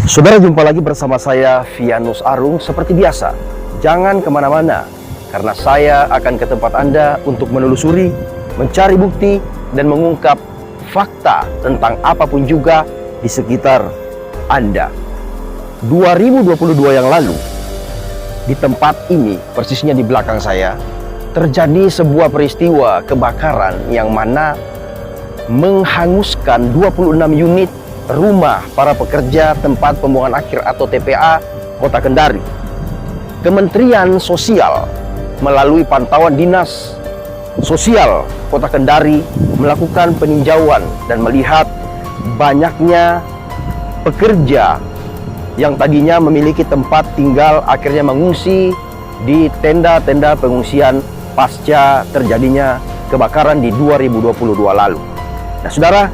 Saudara, jumpa lagi bersama saya Vianus Arung. Seperti biasa, jangan kemana-mana, karena saya akan ke tempat Anda untuk menelusuri, mencari bukti, dan mengungkap fakta tentang apapun juga di sekitar Anda. 2022 yang lalu, di tempat ini, persisnya di belakang saya, terjadi sebuah peristiwa kebakaran yang mana menghanguskan 26 unit rumah para pekerja tempat pembuangan akhir atau TPA Kota Kendari. Kementerian Sosial melalui pantauan Dinas Sosial Kota Kendari melakukan peninjauan dan melihat banyaknya pekerja yang tadinya memiliki tempat tinggal akhirnya mengungsi di tenda-tenda pengungsian pasca terjadinya kebakaran di 2022 lalu. Nah, saudara,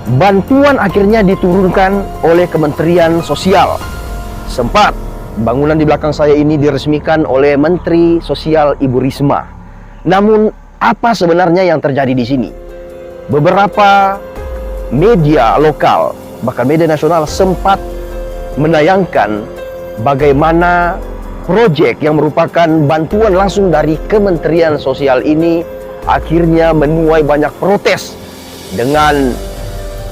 bantuan akhirnya diturunkan oleh Kementerian Sosial. Sempat bangunan di belakang saya ini diresmikan oleh Menteri Sosial Ibu Risma. Namun apa sebenarnya yang terjadi di sini? Beberapa media lokal, bahkan media nasional sempat menayangkan bagaimana proyek yang merupakan bantuan langsung dari Kementerian Sosial ini akhirnya menuai banyak protes dengan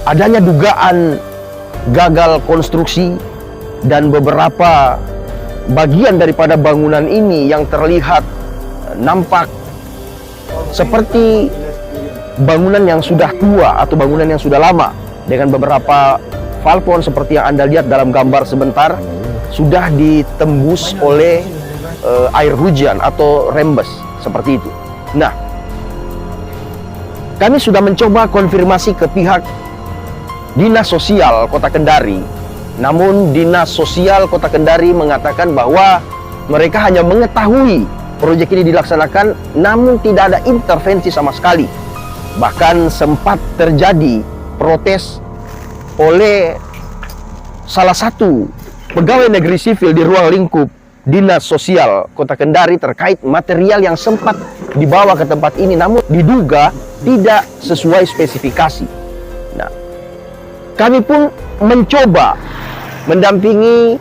adanya dugaan gagal konstruksi dan beberapa bagian daripada bangunan ini yang terlihat nampak seperti bangunan yang sudah tua atau bangunan yang sudah lama, dengan beberapa falpon seperti yang Anda lihat dalam gambar sebentar sudah ditembus oleh air hujan atau rembes seperti itu. Nah, kami sudah mencoba konfirmasi ke pihak Dinas Sosial Kota Kendari, namun Dinas Sosial Kota Kendari mengatakan bahwa mereka hanya mengetahui proyek ini dilaksanakan, namun tidak ada intervensi sama sekali. Bahkan sempat terjadi protes oleh salah satu pegawai negeri sipil di ruang lingkup Dinas Sosial Kota Kendari terkait material yang sempat dibawa ke tempat ini, namun diduga tidak sesuai spesifikasi. Nah, kami pun mencoba mendampingi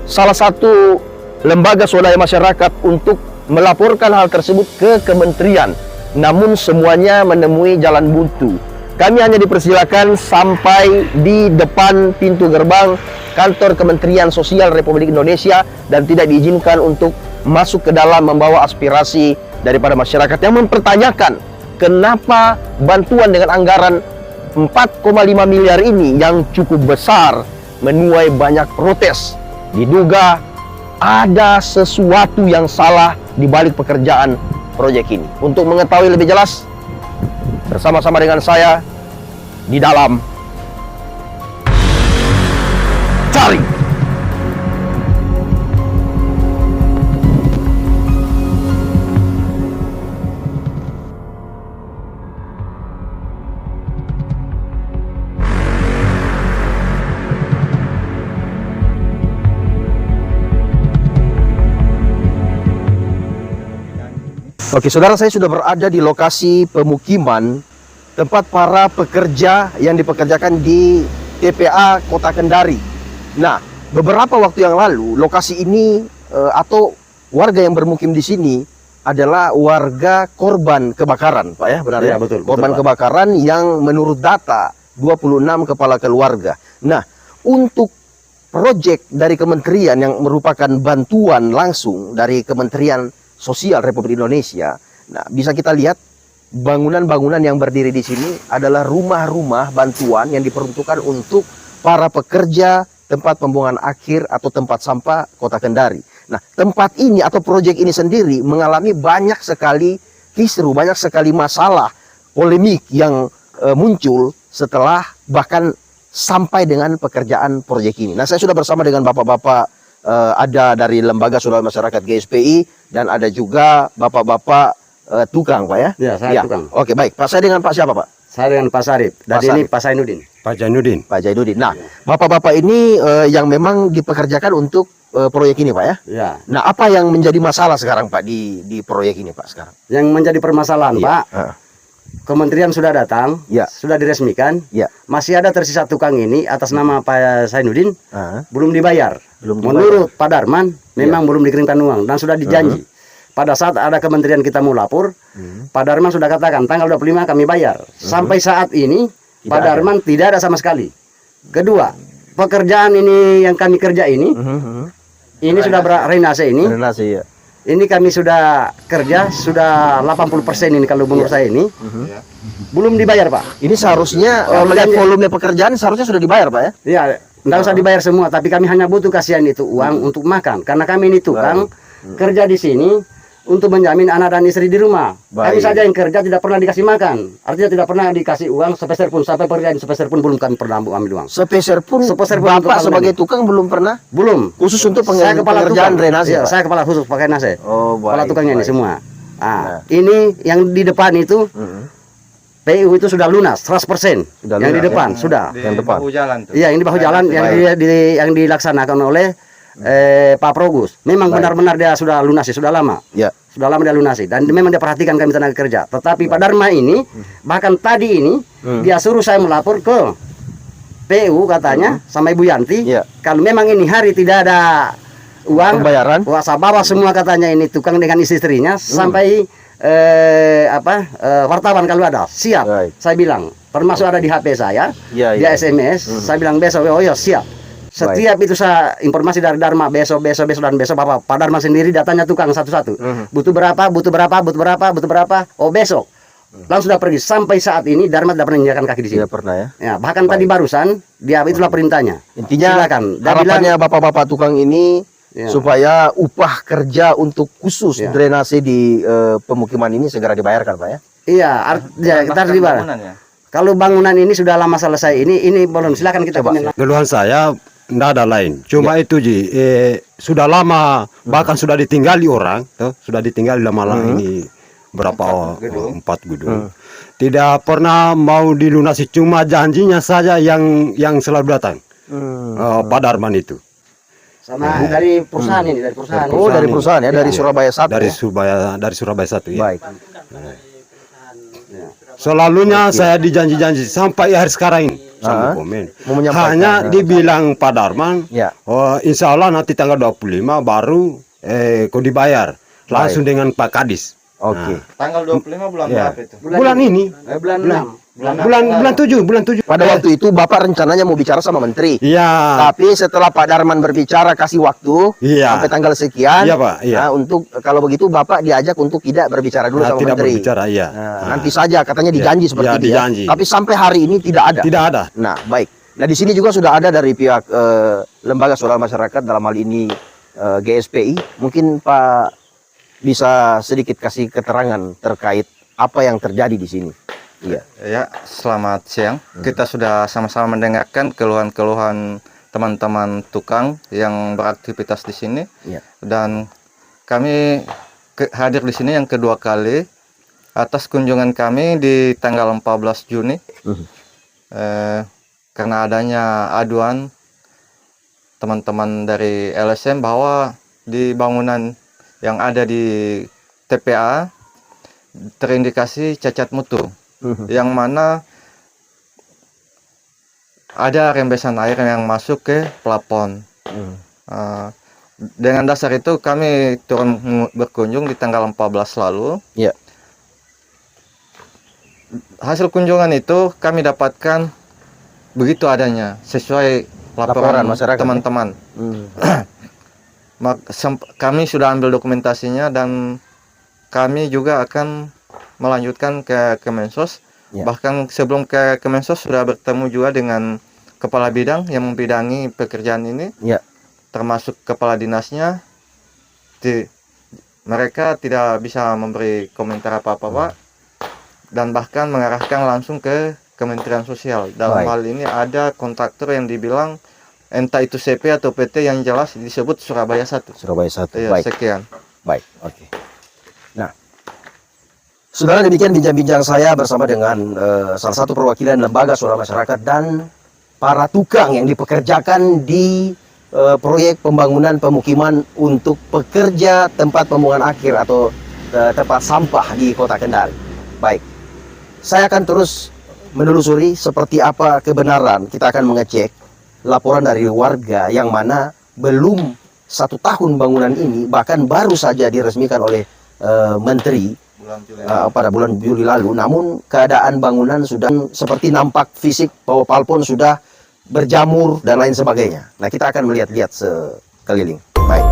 salah satu lembaga swadaya masyarakat untuk melaporkan hal tersebut ke kementerian, namun semuanya menemui jalan buntu. Kami hanya dipersilakan sampai di depan pintu gerbang kantor Kementerian Sosial Republik Indonesia dan tidak diizinkan untuk masuk ke dalam membawa aspirasi daripada masyarakat yang mempertanyakan kenapa bantuan dengan anggaran 4,5 miliar ini yang cukup besar menuai banyak protes. Diduga ada sesuatu yang salah di balik pekerjaan proyek ini. Untuk mengetahui lebih jelas, bersama-sama dengan saya di dalam Cari. Oke, saudara, saya sudah berada di lokasi pemukiman tempat para pekerja yang dipekerjakan di TPA Kota Kendari. Nah, beberapa waktu yang lalu lokasi ini atau warga yang bermukim di sini adalah warga korban kebakaran, Pak, ya, benar ya? Betul. Korban Betul, kebakaran yang menurut data 26 kepala keluarga. Nah, untuk proyek dari kementerian yang merupakan bantuan langsung dari Kementerian Sosial Republik Indonesia. Nah, bisa kita lihat bangunan-bangunan yang berdiri di sini adalah rumah-rumah bantuan yang diperuntukkan untuk para pekerja tempat pembuangan akhir atau tempat sampah Kota Kendari. Nah, tempat ini atau proyek ini sendiri mengalami banyak sekali kisru, banyak sekali masalah, polemik yang muncul setelah bahkan sampai dengan pekerjaan proyek ini. Nah, saya sudah bersama dengan bapak-bapak, ada dari Lembaga Swadaya Masyarakat GSPI dan ada juga bapak-bapak tukang, Pak, ya? Ya, saya tukang. Oke, baik. Pak, saya dengan Pak siapa, Pak? Saya dengan Pak Sarip. Dan ini Pak Zainuddin. Pak Zainuddin. Pak Zainuddin. Nah, bapak-bapak ini yang memang dipekerjakan untuk proyek ini, Pak, ya? Ya. Nah, apa yang menjadi masalah sekarang, Pak, di proyek ini, Pak, sekarang? Yang menjadi permasalahan, Iya. Pak, kementerian sudah datang, Ya. sudah diresmikan, Ya. masih ada tersisa tukang ini atas nama Pak Zainuddin Ah, belum dibayar. belum dibayar. Menurut Pak Darman memang belum dikirimkan uang dan sudah dijanji. Pada saat ada kementerian kita mau lapor, Pak Darman sudah katakan tanggal 25 kami bayar. Sampai saat ini Pak ada. Darman tidak ada sama sekali. Kedua, pekerjaan ini yang kami kerja ini sudah drainase ini. Drainase, ya. Ini kami sudah kerja sudah 80% ini kalau menurut saya ini. Belum dibayar, Pak. Ini seharusnya Oh, melihat makanya- volume pekerjaan seharusnya sudah dibayar, Pak ya? Ya, enggak usah dibayar semua, tapi kami hanya butuh kasihan itu uang untuk makan. Karena kami ini tukang kerja di sini untuk menjamin anak dan istri di rumah. Kami Baik. saja yang kerja tidak pernah dikasih makan. Artinya tidak pernah dikasih uang sepeser pun, sampai pekerjaan sepeser pun belum kami pernah ambil uang. Sepeser pun Sepeser pun untuk Bapak bangunan. sebagai tukang belum pernah Belum. khusus untuk Saya kepala pengerjaan tukang. drainase, Iya, Pak? saya kepala khusus pakai nase. Oh, Kepala baik, tukangnya ini baik. semua. Ini yang di depan itu PU itu sudah lunas 100%. Sudah yang di lunas, depan ya? sudah. Yang depan. bahu jalan tuh. Iya, yang di bahu jalan yang dilaksanakan oleh Pak Progus. Memang benar-benar dia sudah lunasi, sudah lama. Ya. Sudah lama dia lunasi dan memang dia perhatikan kami tenaga kerja. Tetapi Pak Dharma ini bahkan tadi ini dia suruh saya melapor ke PU katanya sama Ibu Yanti. Iya. Kalau memang ini hari tidak ada uang Pembayaran. wah, saya bawa semua katanya ini tukang dengan istrinya sampai wartawan kalau ada siap. Baik. Saya bilang termasuk ada di HP saya, Iya, di iya. SMS. Saya bilang besok, oh ya siap. Setiap itu saya informasi dari Dharma besok dan besok Pak Dharma sendiri datanya tukang satu-satu. Butuh berapa? Oh besok. Langsung sudah pergi. Sampai saat ini Dharma tidak pernah menginjakan kaki di sini. Tidak pernah ya. Ya, bahkan tadi barusan dia itulah perintahnya. Intinya Silakan. Dia harapannya bapak-bapak tukang ini Ya. supaya upah kerja untuk khusus Ya. drainase di pemukiman ini segera dibayarkan, Pak ya. Iya, artinya kita harus dibayar. Bangunannya. Kalau bangunan ini sudah lama selesai, ini belum. Silakan kita komen. Keluhan saya tidak ada lain, cuma itu Ji, sudah lama bahkan sudah ditinggali orang, sudah ditinggali lama-lama ini berapa 4 gedung. Tidak pernah mau dilunasi, cuma janjinya saja yang selalu datang. Pak Darman itu Sama dari perusahaan ini, dari perusahaan. Oh, dari perusahaan ya, dari Iya. Surabaya 1. dari Surabaya 1 ya. Baik. Selalunya saya dijanji-janji sampai hari sekarang ini sama komen. Mau menyampaikan, Hanya dibilang Pak Darman, Ya. oh, insya Allah nanti tanggal 25 baru kau dibayar langsung dengan Pak Kadis. Oke. Tanggal 25 bulan Ya. berapa itu? Bulan ini, Bulan 6. bulan 7. Pada waktu itu Bapak rencananya mau bicara sama menteri. Iya. Tapi setelah Pak Darman berbicara kasih waktu Iya. sampai tanggal sekian. Iya, Pak, iya. Nah, untuk kalau begitu Bapak diajak untuk tidak berbicara dulu sama Tidak menteri. berbicara, iya. Nah, nanti saja katanya dijanji seperti Iya, itu ya. dijanji. Tapi sampai hari ini tidak ada. Tidak ada. Nah, baik. Nah, di sini juga sudah ada dari pihak Lembaga Swadaya Masyarakat dalam hal ini GSPI. Mungkin Pak bisa sedikit kasih keterangan terkait apa yang terjadi di sini. Iya. Ya, selamat siang. Kita sudah sama-sama mendengarkan keluhan-keluhan teman-teman tukang yang beraktivitas di sini. Iya. Dan kami hadir di sini yang kedua kali atas kunjungan kami di tanggal 14 Juni. Karena adanya aduan teman-teman dari LSM bahwa di bangunan yang ada di TPA terindikasi cacat mutu, yang mana ada rembesan air yang masuk ke plafon. Dengan dasar itu kami turun berkunjung di tanggal 14 lalu. Iya. Hasil kunjungan itu kami dapatkan begitu adanya sesuai Laporan laporan masyarakat. teman-teman. Kami sudah ambil dokumentasinya dan kami juga akan melanjutkan ke Kemensos. Ya. Bahkan sebelum ke Kemensos sudah bertemu juga dengan kepala bidang yang membidangi pekerjaan ini, Ya. termasuk kepala dinasnya. Mereka tidak bisa memberi komentar apa-apa, Pak, dan bahkan mengarahkan langsung ke Kementerian Sosial. Dalam Baik. hal ini ada kontraktor yang dibilang entah itu CP atau PT yang jelas disebut Surabaya 1. Surabaya 1. Ya, Baik. sekian. Baik, oke. Nah, saudara, demikian bincang-bincang saya bersama dengan salah satu perwakilan Lembaga Swadaya Masyarakat dan para tukang yang dipekerjakan di proyek pembangunan pemukiman untuk pekerja tempat pembuangan akhir atau tempat sampah di Kota Kendari. Baik. Saya akan terus menelusuri seperti apa kebenaran. Kita akan mengecek laporan dari warga yang mana belum 1 tahun bangunan ini, bahkan baru saja diresmikan oleh Menteri pada bulan Juli lalu. Namun keadaan bangunan sudah seperti nampak fisik bahwa Palpon sudah berjamur dan lain sebagainya. Nah, kita akan melihat-lihat sekeliling. Baik.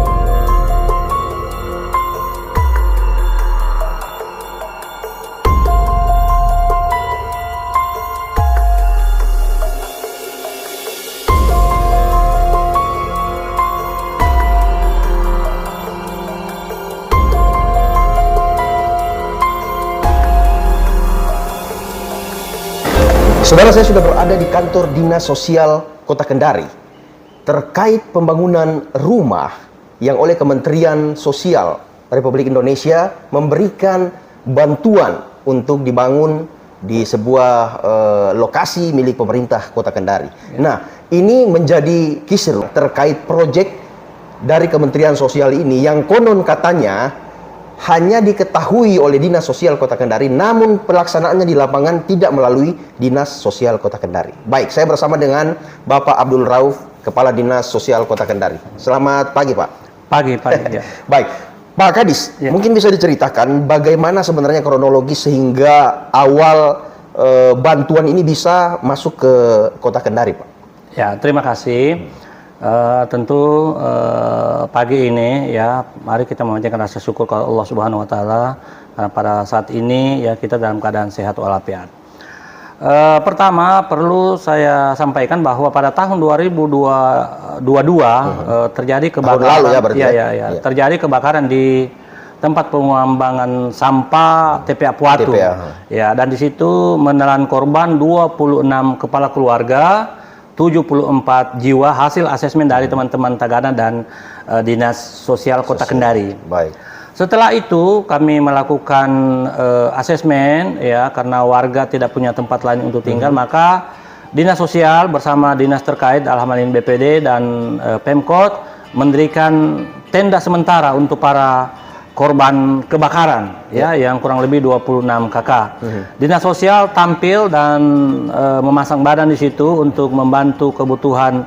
Saudara, saya sudah berada di kantor Dinas Sosial Kota Kendari terkait pembangunan rumah yang oleh Kementerian Sosial Republik Indonesia memberikan bantuan untuk dibangun di sebuah lokasi milik pemerintah Kota Kendari. Nah, ini menjadi kisru terkait proyek dari Kementerian Sosial ini yang konon katanya hanya diketahui oleh Dinas Sosial Kota Kendari, namun pelaksanaannya di lapangan tidak melalui Dinas Sosial Kota Kendari. Baik, saya bersama dengan Bapak Abdul Rauf, Kepala Dinas Sosial Kota Kendari. Selamat pagi, Pak. Pagi ya. Baik, Pak Kadis, mungkin bisa diceritakan bagaimana sebenarnya kronologi sehingga awal bantuan ini bisa masuk ke Kota Kendari, Pak? Ya, terima kasih. Tentu pagi ini ya, mari kita memanjatkan rasa syukur kepada Allah Subhanahu Wa Taala karena pada saat ini ya kita dalam keadaan sehat walafiat. Pertama perlu saya sampaikan bahwa pada tahun 2022 terjadi kebakaran. Tahun lalu ya berarti. Ya. Terjadi kebakaran di tempat pengembangan sampah TPA Puatu. Ya, dan di situ menelan korban 26 kepala keluarga, 74 jiwa hasil asesmen dari teman-teman Tagana dan Dinas Sosial Kota Kendari. Baik. Setelah itu kami melakukan asesmen ya, karena warga tidak punya tempat lain untuk tinggal, maka Dinas Sosial bersama dinas terkait dalam hal ini BPD dan Pemkot mendirikan tenda sementara untuk para korban kebakaran ya, yang kurang lebih 26 kakak. Dinas Sosial tampil dan memasang badan di situ untuk membantu kebutuhan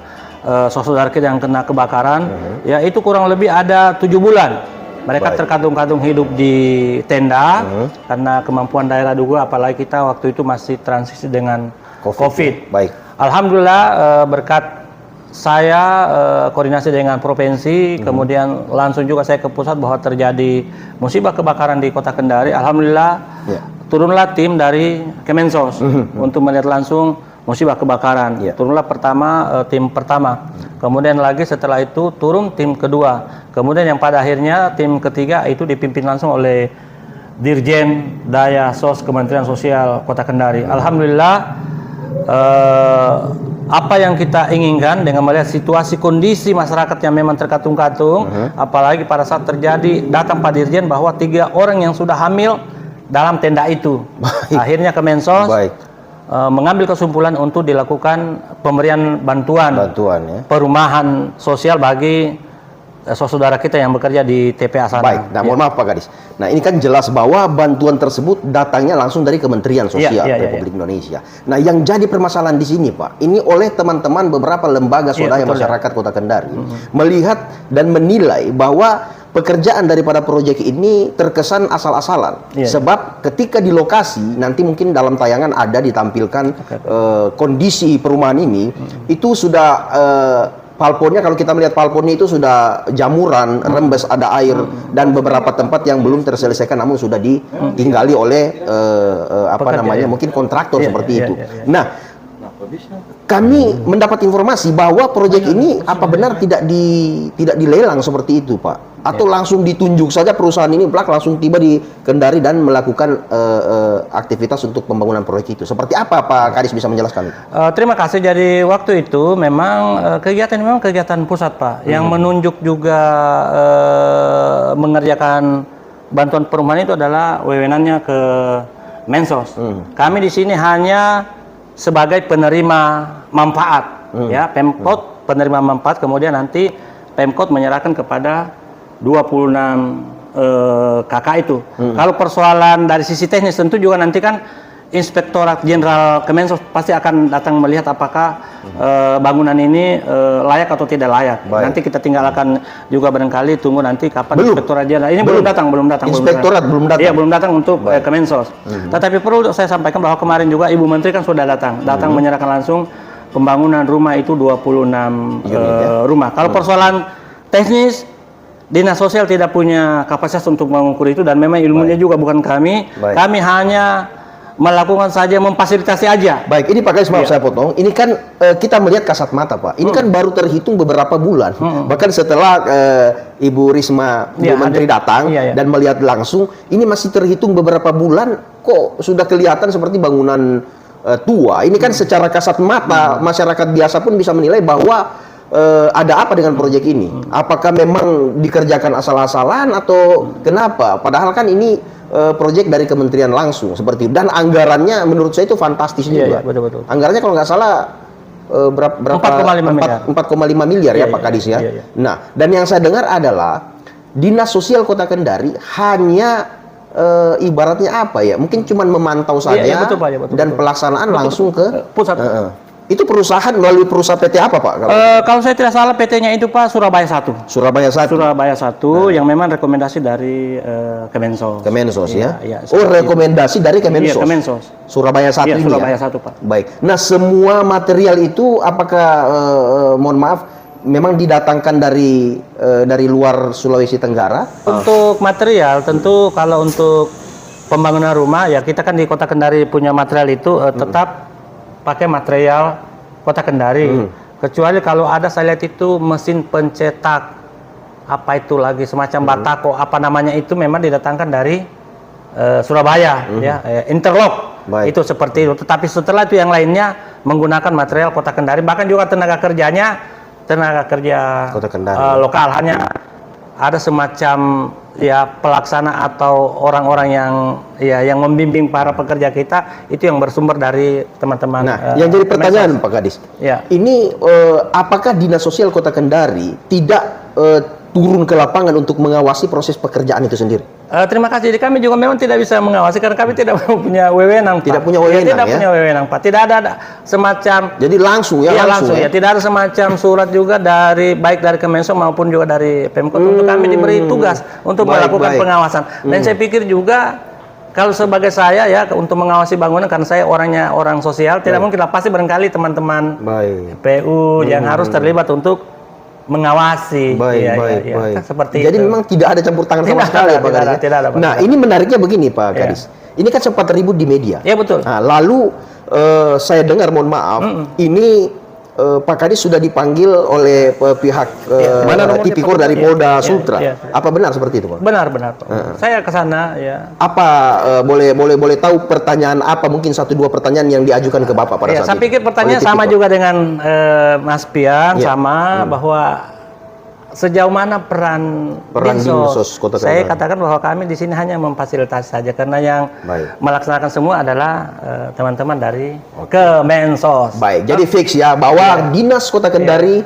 saudara kita yang kena kebakaran. Ya, itu kurang lebih ada 7 bulan. Mereka terkatung-katung hidup di tenda karena kemampuan daerah juga, apalagi kita waktu itu masih transisi dengan COVID. Baik. Alhamdulillah berkat saya koordinasi dengan provinsi, kemudian langsung juga saya ke pusat bahwa terjadi musibah kebakaran di Kota Kendari. Alhamdulillah turunlah tim dari Kemensos untuk melihat langsung musibah kebakaran. Turunlah tim pertama, kemudian lagi setelah itu turun tim kedua, kemudian yang pada akhirnya tim ketiga itu dipimpin langsung oleh Dirjen Daya Sos Kementerian Sosial Kota Kendari. Alhamdulillah apa yang kita inginkan dengan melihat situasi kondisi masyarakat yang memang terkatung-katung, apalagi pada saat terjadi datang Pak Dirjen bahwa 3 orang yang sudah hamil dalam tenda itu. Akhirnya Kemensos mengambil kesimpulan untuk dilakukan pemberian bantuan ya, perumahan sosial bagi saudara kita yang bekerja di TPA sana. Baik, nah mohon maaf Pak Kadis. Nah ini kan jelas bahwa bantuan tersebut datangnya langsung dari Kementerian Sosial Republik Indonesia. Nah yang jadi permasalahan di sini Pak, ini oleh teman-teman beberapa lembaga swadaya masyarakat Kota Kendari melihat dan menilai bahwa pekerjaan daripada proyek ini terkesan asal-asalan. Sebab ketika di lokasi nanti mungkin dalam tayangan ada ditampilkan kondisi perumahan ini itu sudah palponnya, kalau kita melihat palponnya itu sudah jamuran, rembes, ada air, dan beberapa tempat yang belum terselesaikan namun sudah ditinggali oleh mungkin kontraktor seperti itu. Nah, kami mendapat informasi bahwa proyek ini apa benar tidak dilelang seperti itu, Pak? Atau langsung ditunjuk saja perusahaan ini langsung tiba di Kendari dan melakukan aktivitas untuk pembangunan proyek itu. Seperti apa Pak Kadis bisa menjelaskan? Terima kasih. Jadi waktu itu memang kegiatan pusat Pak yang menunjuk juga mengerjakan bantuan perumahan itu adalah wewenangnya ke Mensos. Kami di sini hanya sebagai penerima manfaat, ya, Pemkot penerima manfaat, kemudian nanti Pemkot menyerahkan kepada 26 kakak itu. Kalau persoalan dari sisi teknis tentu juga nanti kan Inspektorat Jenderal Kemensos pasti akan datang melihat apakah bangunan ini layak atau tidak layak. Baik. Nanti kita tinggal akan juga barangkali tunggu nanti kapan Belum. Inspektorat Jenderal ini belum datang. Inspektorat belum datang. Iya, belum datang untuk Kemensos. Tetapi perlu saya sampaikan bahwa kemarin juga Ibu Menteri kan sudah datang menyerahkan langsung pembangunan rumah itu 26 rumah. Kalau persoalan teknis, Dinas Sosial tidak punya kapasitas untuk mengukur itu, dan memang ilmunya juga bukan kami. Baik. Kami hanya melakukan saja, memfasilitasi aja. Baik, ini Pak Kadis, maaf saya potong. Ini kan kita melihat kasat mata, Pak. Ini kan baru terhitung beberapa bulan. Bahkan setelah Ibu Risma, Bu Menteri datang dan melihat langsung, ini masih terhitung beberapa bulan, kok sudah kelihatan seperti bangunan tua. Ini kan secara kasat mata masyarakat biasa pun bisa menilai bahwa ada apa dengan proyek ini? Apakah memang dikerjakan asal-asalan atau kenapa? Padahal kan ini proyek dari kementerian langsung seperti itu, dan anggarannya menurut saya itu fantastis juga. Iya, betul. Anggarannya kalau nggak salah berapa 4,5 miliar. 4,5 miliar ya, Iya, Pak Kadis ya. iya. Nah, dan yang saya dengar adalah Dinas Sosial Kota Kendari hanya ibaratnya apa ya? Mungkin cuma memantau saja, iya, betul, Pak, ya, betul, dan betul. pelaksanaan langsung ke Pusat. Itu perusahaan melalui perusahaan PT apa, Pak? Kalau saya tidak salah PT-nya itu Pak Surabaya 1. Surabaya 1. Surabaya 1 yang memang rekomendasi dari Kemensos. Kemensos ya. Iya, oh, rekomendasi dari Kemensos. Iya, Kemensos. Surabaya 1 Iya, ini Surabaya ya. 1, Pak. Baik. Nah, semua material itu apakah mohon maaf memang didatangkan dari luar Sulawesi Tenggara? Untuk material tentu kalau untuk pembangunan rumah ya kita kan di Kota Kendari punya material itu tetap pakai material Kota Kendari. Kecuali kalau ada saya lihat itu mesin pencetak apa itu lagi semacam batako apa namanya itu memang didatangkan dari Surabaya ya, interlock. Baik. Itu seperti itu. Tetapi setelah itu yang lainnya menggunakan material Kota Kendari, bahkan juga tenaga kerja Kota Kendari. lokal, hanya ada semacam ya pelaksana atau orang-orang yang membimbing para pekerja kita itu yang bersumber dari teman-teman. Nah, yang jadi pertanyaan Pak Kadis, ya. ini apakah Dinas Sosial Kota Kendari tidak turun ke lapangan untuk mengawasi proses pekerjaan itu sendiri? Terima kasih. Jadi kami juga memang tidak bisa mengawasi karena kami tidak punya wewenang, Pak. Tidak punya wewenang, Tidak ya? punya wewenang, Pak. Tidak ada semacam. Jadi langsung ya, Iya, langsung ya. Tidak ada semacam surat juga baik dari Kemensos maupun juga dari Pemkot untuk kami diberi tugas untuk melakukan pengawasan. Dan saya pikir juga kalau sebagai saya ya untuk mengawasi bangunan, karena saya orang sosial, tidak mungkin lah, pasti barangkali teman-teman PU yang harus terlibat untuk mengawasi. Baik. Kan seperti Jadi itu. memang tidak ada campur tangan sama sekali ya, Pak Kadis. Tidak ada, Pak. Nah, ini menariknya begini Pak Kadis. Ini kan sempat ribut di media. Ya betul. Nah, lalu saya dengar, mohon maaf, ini Pak Kadis sudah dipanggil oleh pihak Tipikor dari Polda Sultra. Apa benar seperti itu, Pak? Benar, Pak. Saya ke sana ya. Apa boleh tahu pertanyaan apa, mungkin 1-2 pertanyaan yang diajukan ke Bapak pada saat Saya itu? pikir pertanyaan Oleh sama Tipikor. juga dengan Mas Pian, sama bahwa sejauh mana peran Dinsos Kota Saya Kendari. katakan bahwa kami di sini hanya memfasilitasi saja, karena yang melaksanakan semua adalah teman-teman dari Kemensos. Baik, jadi fix ya bahwa Dinas Kota Kendari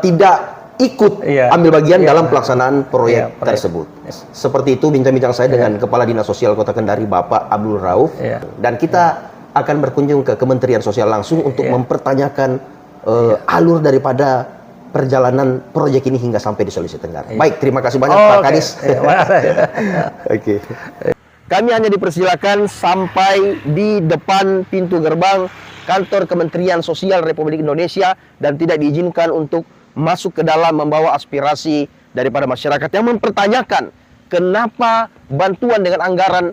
tidak ikut ambil bagian dalam pelaksanaan proyek tersebut. Seperti itu bincang-bincang saya dengan Kepala Dinas Sosial Kota Kendari, Bapak Abdul Rauf. Dan kita akan berkunjung ke Kementerian Sosial langsung untuk mempertanyakan alur daripada perjalanan proyek ini hingga sampai di Sulawesi Tenggara. Baik, terima kasih banyak Pak Kadis. Oke. Kami hanya dipersilakan sampai di depan pintu gerbang kantor Kementerian Sosial Republik Indonesia dan tidak diizinkan untuk masuk ke dalam membawa aspirasi daripada masyarakat yang mempertanyakan kenapa bantuan dengan anggaran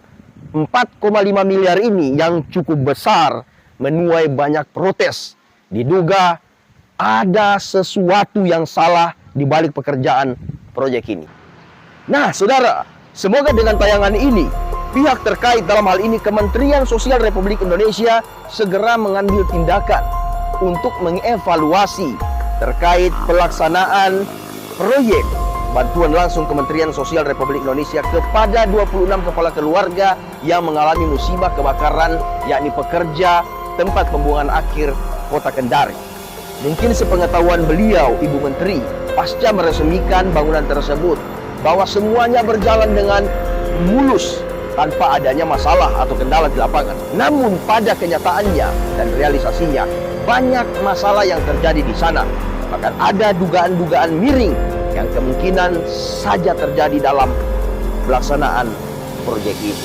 4,5 miliar ini yang cukup besar menuai banyak protes. Diduga ada sesuatu yang salah di balik pekerjaan proyek ini. Nah, saudara, semoga dengan tayangan ini pihak terkait, dalam hal ini Kementerian Sosial Republik Indonesia, segera mengambil tindakan untuk mengevaluasi terkait pelaksanaan proyek bantuan langsung Kementerian Sosial Republik Indonesia kepada 26 kepala keluarga yang mengalami musibah kebakaran, yakni pekerja tempat pembuangan akhir Kota Kendari. Mungkin sepengetahuan beliau, Ibu Menteri, pasca meresmikan bangunan tersebut, bahwa semuanya berjalan dengan mulus tanpa adanya masalah atau kendala di lapangan. Namun pada kenyataannya dan realisasinya, banyak masalah yang terjadi di sana. Bahkan ada dugaan-dugaan miring yang kemungkinan saja terjadi dalam pelaksanaan proyek ini.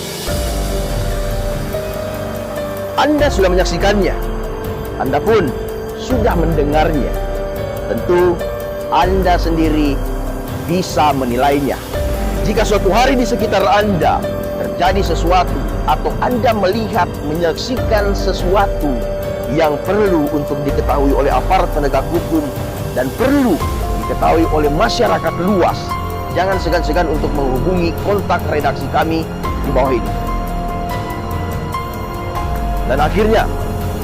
Anda sudah menyaksikannya, Anda pun sudah mendengarnya. Tentu Anda sendiri bisa menilainya. Jika suatu hari di sekitar Anda terjadi sesuatu atau Anda melihat, menyaksikan sesuatu yang perlu untuk diketahui oleh aparat penegak hukum dan perlu diketahui oleh masyarakat luas, jangan segan-segan untuk menghubungi kontak redaksi kami di bawah ini. Dan akhirnya,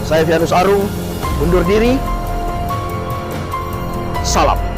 saya Vianus Arung undur diri. Salam.